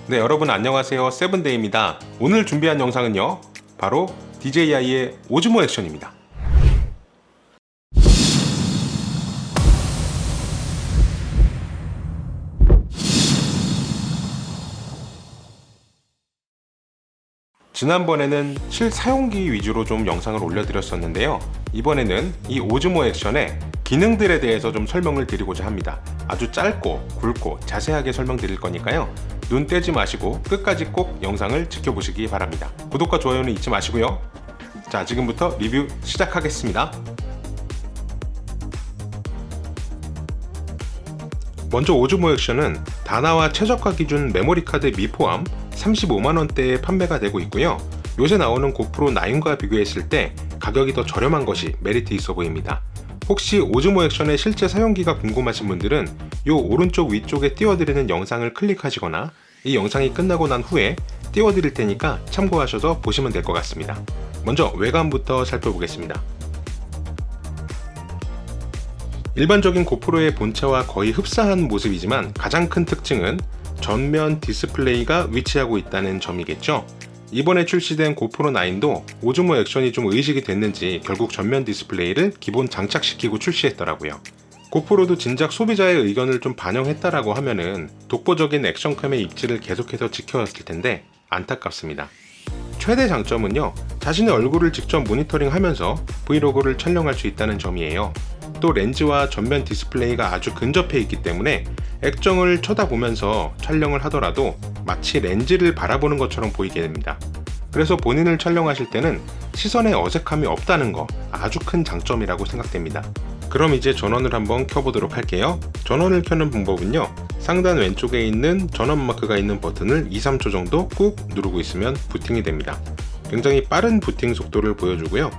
네, 여러분 안녕하세요. 세븐데이입니다. 오늘 준비한 영상은요, 바로 DJI의 오즈모 액션입니다. 지난번에는 실사용기 위주로 좀 영상을 올려드렸었는데요. 이번에는 이 오즈모 액션의 기능들에 대해서 좀 설명을 드리고자 합니다. 아주 짧고 굵고 자세하게 설명드릴 거니까요. 눈 떼지 마시고 끝까지 꼭 영상을 지켜보시기 바랍니다. 구독과 좋아요는 잊지 마시고요. 자, 지금부터 리뷰 시작하겠습니다. 먼저 오즈모 액션은 다나와 최저가 기준 메모리 카드 미포함 35만원대에 판매가 되고 있고요. 요새 나오는 고프로 9과 비교했을 때 가격이 더 저렴한 것이 메리트 있어 보입니다. 혹시 오즈모 액션의 실제 사용기가 궁금하신 분들은 요 오른쪽 위쪽에 띄워드리는 영상을 클릭하시거나 이 영상이 끝나고 난 후에 띄워드릴 테니까 참고하셔서 보시면 될 것 같습니다. 먼저 외관부터 살펴보겠습니다. 일반적인 고프로의 본체와 거의 흡사한 모습이지만 가장 큰 특징은 전면 디스플레이가 위치하고 있다는 점이겠죠. 이번에 출시된 고프로 9도 오즈모 액션이 좀 의식이 됐는지 결국 전면 디스플레이를 기본 장착시키고 출시했더라고요. 고프로도 진작 소비자의 의견을 좀 반영했다라고 하면은 독보적인 액션캠의 입지를 계속해서 지켜왔을 텐데 안타깝습니다. 최대 장점은요, 자신의 얼굴을 직접 모니터링하면서 브이로그를 촬영할 수 있다는 점이에요. 또 렌즈와 전면 디스플레이가 아주 근접해 있기 때문에 액정을 쳐다보면서 촬영을 하더라도 마치 렌즈를 바라보는 것처럼 보이게 됩니다. 그래서 본인을 촬영하실 때는 시선에 어색함이 없다는 거 아주 큰 장점이라고 생각됩니다. 그럼 이제 전원을 한번 켜보도록 할게요. 전원을 켜는 방법은요, 상단 왼쪽에 있는 전원 마크가 있는 버튼을 2-3초 정도 꾹 누르고 있으면 부팅이 됩니다. 굉장히 빠른 부팅 속도를 보여주고요.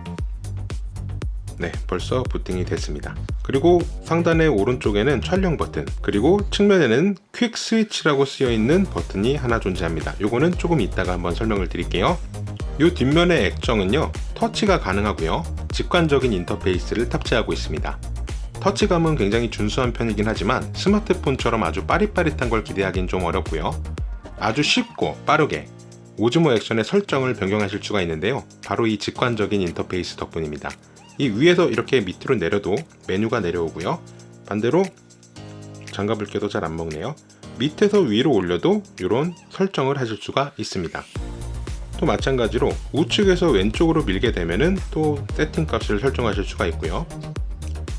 네, 벌써 부팅이 됐습니다. 그리고 상단의 오른쪽에는 촬영 버튼, 그리고 측면에는 퀵 스위치라고 쓰여 있는 버튼이 하나 존재합니다. 요거는 조금 이따가 한번 설명을 드릴게요. 요 뒷면의 액정은요, 터치가 가능하고요, 직관적인 인터페이스를 탑재하고 있습니다. 터치감은 굉장히 준수한 편이긴 하지만 스마트폰처럼 아주 빠릿빠릿한 걸 기대하기는 좀 어렵고요. 아주 쉽고 빠르게 오즈모 액션의 설정을 변경하실 수가 있는데요. 바로 이 직관적인 인터페이스 덕분입니다. 이 위에서 이렇게 밑으로 내려도 메뉴가 내려오고요. 반대로 장갑을 껴도 잘 안 먹네요. 밑에서 위로 올려도 이런 설정을 하실 수가 있습니다. 또 마찬가지로 우측에서 왼쪽으로 밀게 되면은 또 세팅 값을 설정하실 수가 있고요.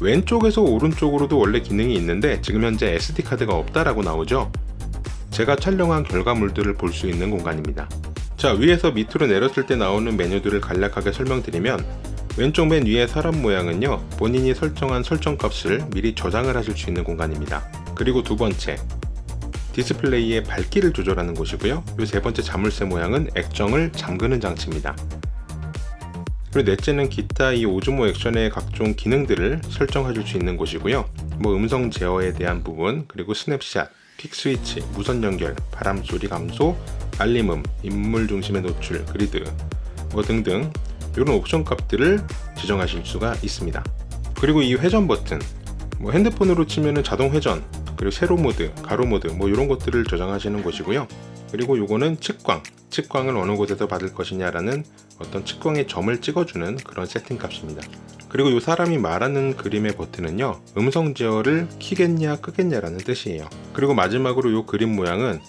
왼쪽에서 오른쪽으로도 원래 기능이 있는데 지금 현재 SD카드가 없다라고 나오죠. 제가 촬영한 결과물들을 볼 수 있는 공간입니다. 자, 위에서 밑으로 내렸을 때 나오는 메뉴들을 간략하게 설명드리면, 왼쪽 맨 위의 사람 모양은요, 본인이 설정한 설정 값을 미리 저장을 하실 수 있는 공간입니다. 그리고 두 번째, 디스플레이의 밝기를 조절하는 곳이고요. 이 세 번째 자물쇠 모양은 액정을 잠그는 장치입니다. 그리고 넷째는 기타 이 오즈모 액션의 각종 기능들을 설정하실 수 있는 곳이고요. 음성 제어에 대한 부분, 그리고 스냅샷, 퀵 스위치, 무선 연결, 바람 소리 감소, 알림음, 인물 중심의 노출, 그리드 등등 이런 옵션 값들을 지정하실 수가 있습니다. 그리고 이 회전 버튼, 핸드폰으로 치면은 자동 회전, 그리고 세로 모드, 가로 모드 이런 것들을 저장하시는 곳이고요. 그리고 요거는 측광을 어느 곳에서 받을 것이냐라는 어떤 측광의 점을 찍어주는 그런 세팅 값입니다. 그리고 이 사람이 말하는 그림의 버튼은요, 음성 제어를 키겠냐 끄겠냐라는 뜻이에요. 그리고 마지막으로 이 그림 모양은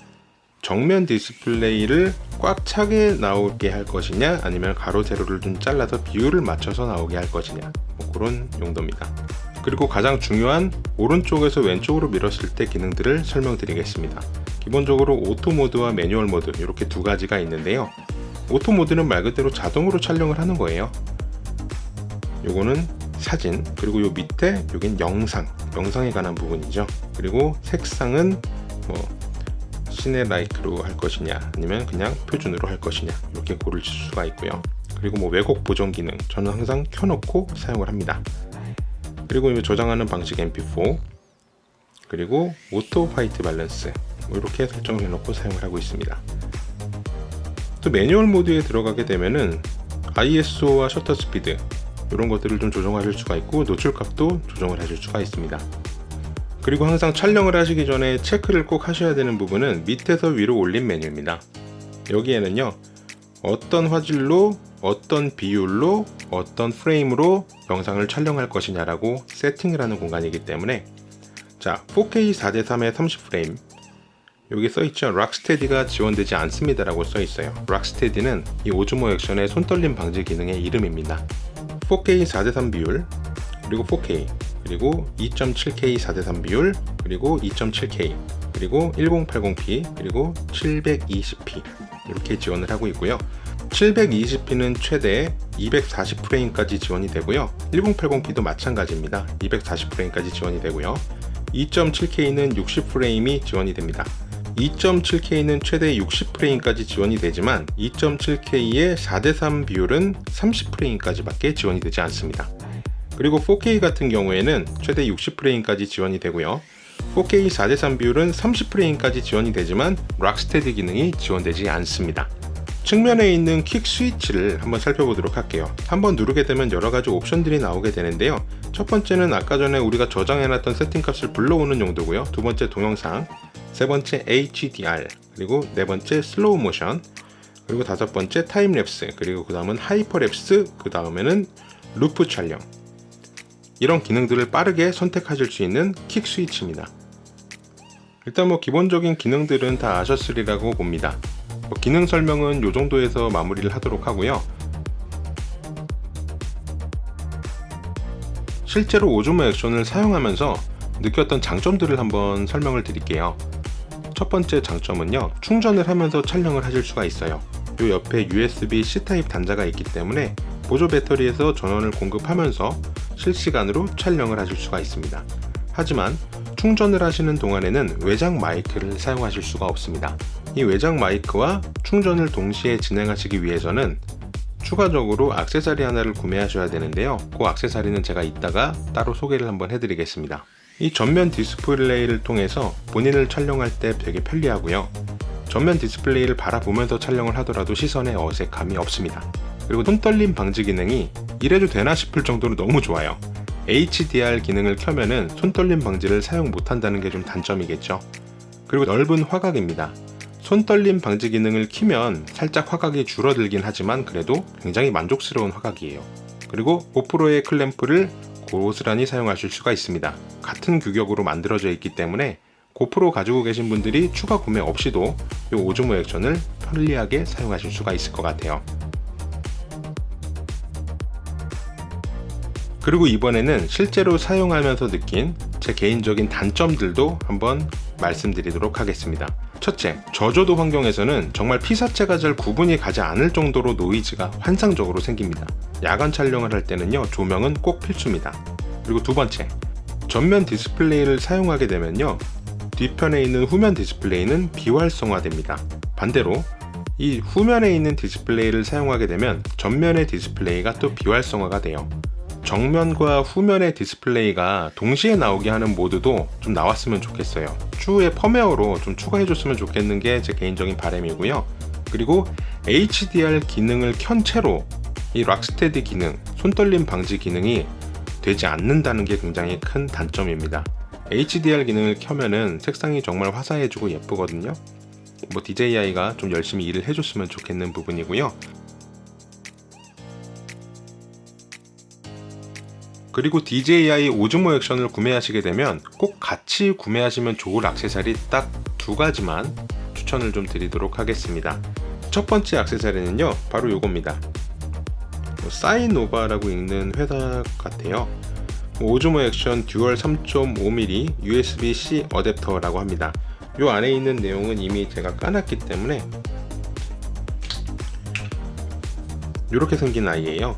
정면 디스플레이를 꽉 차게 나오게 할 것이냐, 아니면 가로 세로를 좀 잘라서 비율을 맞춰서 나오게 할 것이냐, 그런 용도입니다. 그리고 가장 중요한 오른쪽에서 왼쪽으로 밀었을 때 기능들을 설명드리겠습니다. 기본적으로 오토 모드와 매뉴얼 모드 이렇게 두 가지가 있는데요. 오토 모드는 말 그대로 자동으로 촬영을 하는 거예요. 요거는 사진, 그리고 요 밑에 여긴 영상에 관한 부분이죠. 그리고 색상은 시네라이크로 할 것이냐, 아니면 그냥 표준으로 할 것이냐, 이렇게 고르실 수가 있고요. 그리고 왜곡 보정 기능, 저는 항상 켜놓고 사용을 합니다. 그리고 저장하는 방식 MP4, 그리고 오토 화이트 밸런스 이렇게 설정을 해놓고 사용을 하고 있습니다. 또 매뉴얼 모드에 들어가게 되면은 ISO와 셔터 스피드 이런 것들을 좀 조정하실 수가 있고, 노출값도 조정을 하실 수가 있습니다. 그리고 항상 촬영을 하시기 전에 체크를 꼭 하셔야 되는 부분은 밑에서 위로 올린 메뉴입니다. 여기에는요, 어떤 화질로, 어떤 비율로, 어떤 프레임으로 영상을 촬영할 것이냐라고 세팅을 하는 공간이기 때문에, 자, 4K 4:3에 30프레임, 여기 써있죠. 락스테디가 지원되지 않습니다라고 써있어요. 락스테디는 이 오즈모 액션의 손떨림 방지 기능의 이름입니다. 4K 4:3 비율, 그리고 4K, 그리고 2.7K 4:3 비율, 그리고 2.7K, 그리고 1080p, 그리고 720p 이렇게 지원을 하고 있고요. 720p는 최대 240프레임까지 지원이 되고요. 1080p도 마찬가지입니다. 240프레임까지 지원이 되고요. 2.7K는 60프레임이 지원이 됩니다. 2.7K는 최대 60프레임까지 지원이 되지만 2.7K의 4:3 비율은 30프레임까지 밖에 지원이 되지 않습니다. 그리고 4K 같은 경우에는 최대 60프레임까지 지원이 되고요. 4K 4:3 비율은 30프레임까지 지원이 되지만 락스테디 기능이 지원되지 않습니다. 측면에 있는 킥 스위치를 한번 살펴보도록 할게요. 한번 누르게 되면 여러가지 옵션들이 나오게 되는데요. 첫 번째는 아까 전에 우리가 저장해놨던 세팅값을 불러오는 용도고요. 두 번째 동영상, 세 번째 HDR, 그리고 네 번째 슬로우 모션, 그리고 다섯 번째 타임랩스, 그리고 그 다음은 하이퍼랩스, 그 다음에는 루프 촬영. 이런 기능들을 빠르게 선택하실 수 있는 킥 스위치입니다. 일단 기본적인 기능들은 다 아셨으리라고 봅니다. 기능 설명은 이 정도에서 마무리를 하도록 하고요. 실제로 오즈모 액션을 사용하면서 느꼈던 장점들을 한번 설명을 드릴게요. 첫 번째 장점은요, 충전을 하면서 촬영을 하실 수가 있어요. 이 옆에 USB-C 타입 단자가 있기 때문에 보조 배터리에서 전원을 공급하면서 실시간으로 촬영을 하실 수가 있습니다. 하지만 충전을 하시는 동안에는 외장 마이크를 사용하실 수가 없습니다. 이 외장 마이크와 충전을 동시에 진행하시기 위해서는 추가적으로 액세서리 하나를 구매하셔야 되는데요. 그 액세서리는 제가 이따가 따로 소개를 한번 해드리겠습니다. 이 전면 디스플레이를 통해서 본인을 촬영할 때 되게 편리하고요. 전면 디스플레이를 바라보면서 촬영을 하더라도 시선에 어색함이 없습니다. 그리고 손떨림 방지 기능이 이래도 되나 싶을 정도로 너무 좋아요. HDR 기능을 켜면은 손떨림 방지를 사용 못한다는 게 좀 단점이겠죠. 그리고 넓은 화각입니다. 손떨림 방지 기능을 키면 살짝 화각이 줄어들긴 하지만 그래도 굉장히 만족스러운 화각이에요. 그리고 고프로의 클램프를 고스란히 사용하실 수가 있습니다. 같은 규격으로 만들어져 있기 때문에 고프로 가지고 계신 분들이 추가 구매 없이도 이 오즈모 액션을 편리하게 사용하실 수가 있을 것 같아요. 그리고 이번에는 실제로 사용하면서 느낀 제 개인적인 단점들도 한번 말씀드리도록 하겠습니다. 첫째, 저조도 환경에서는 정말 피사체가 잘 구분이 가지 않을 정도로 노이즈가 환상적으로 생깁니다. 야간 촬영을 할 때는요, 조명은 꼭 필수입니다. 그리고 두 번째, 전면 디스플레이를 사용하게 되면요, 뒤편에 있는 후면 디스플레이는 비활성화됩니다. 반대로 이 후면에 있는 디스플레이를 사용하게 되면 전면의 디스플레이가 또 비활성화가 돼요. 정면과 후면의 디스플레이가 동시에 나오게 하는 모드도 좀 나왔으면 좋겠어요. 추후에 펌웨어로 좀 추가해줬으면 좋겠는 게 제 개인적인 바람이고요. 그리고 HDR 기능을 켠 채로 이 락스테디 기능, 손떨림 방지 기능이 되지 않는다는 게 굉장히 큰 단점입니다. HDR 기능을 켜면은 색상이 정말 화사해지고 예쁘거든요. DJI가 좀 열심히 일을 해줬으면 좋겠는 부분이고요. 그리고 DJI 오즈모 액션을 구매하시게 되면 꼭 같이 구매하시면 좋을 액세서리 딱 두 가지만 추천을 좀 드리도록 하겠습니다. 첫 번째 액세서리는요, 바로 요겁니다. 사이노바라고 읽는 회사 같아요. 오즈모 액션 듀얼 3.5mm USB-C 어댑터라고 합니다. 요 안에 있는 내용은 이미 제가 까놨기 때문에 이렇게 생긴 아이예요.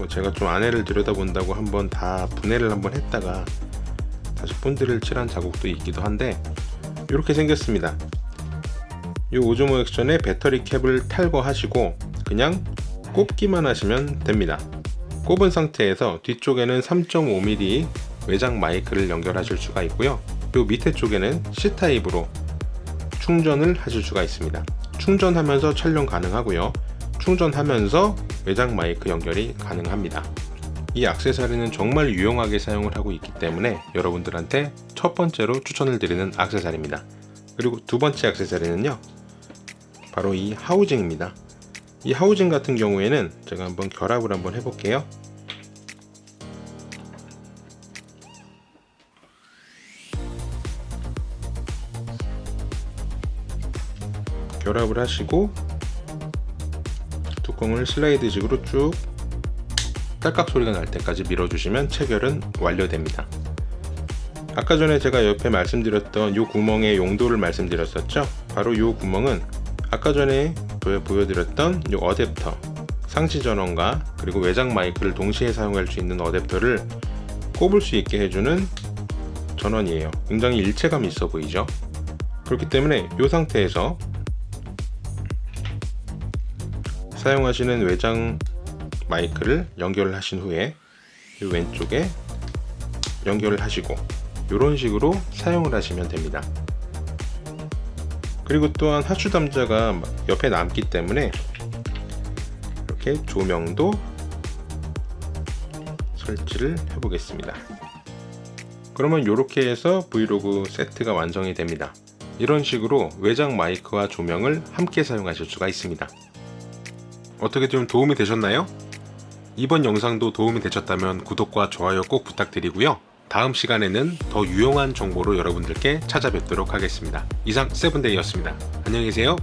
제가 좀 안에를 들여다본다고 한번 다 분해를 한번 했다가 다시 본드를 칠한 자국도 있기도 한데, 이렇게 생겼습니다. 이 오즈모 액션의 배터리 캡을 탈거하시고 그냥 꼽기만 하시면 됩니다. 꼽은 상태에서 뒤쪽에는 3.5mm 외장 마이크를 연결하실 수가 있고요. 이 밑에 쪽에는 C타입으로 충전을 하실 수가 있습니다. 충전하면서 촬영 가능하고요. 충전하면서 외장 마이크 연결이 가능합니다. 이 액세서리는 정말 유용하게 사용을 하고 있기 때문에 여러분들한테 첫 번째로 추천을 드리는 액세서리입니다. 그리고 두 번째 액세서리는요, 바로 이 하우징입니다. 이 하우징 같은 경우에는 제가 한번 결합을 한번 해볼게요. 결합을 하시고 뚜껑을 슬라이드식으로 쭉 딸깍 소리가 날 때까지 밀어주시면 체결은 완료됩니다. 아까 전에 제가 옆에 말씀드렸던 이 구멍의 용도를 말씀드렸었죠. 바로 이 구멍은 아까 전에 보여드렸던 이 어댑터, 상시 전원과 그리고 외장 마이크를 동시에 사용할 수 있는 어댑터를 꼽을 수 있게 해주는 전원이에요. 굉장히 일체감이 있어 보이죠. 그렇기 때문에 이 상태에서 사용하시는 외장 마이크를 연결을 하신 후에 이 왼쪽에 연결을 하시고 이런 식으로 사용을 하시면 됩니다. 그리고 또한 하수 담자가 옆에 남기 때문에 이렇게 조명도 설치를 해보겠습니다. 그러면 이렇게 해서 브이로그 세트가 완성이 됩니다. 이런 식으로 외장 마이크와 조명을 함께 사용하실 수가 있습니다. 어떻게 좀 도움이 되셨나요? 이번 영상도 도움이 되셨다면 구독과 좋아요 꼭 부탁드리고요. 다음 시간에는 더 유용한 정보로 여러분들께 찾아뵙도록 하겠습니다. 이상 세븐데이였습니다. 안녕히 계세요.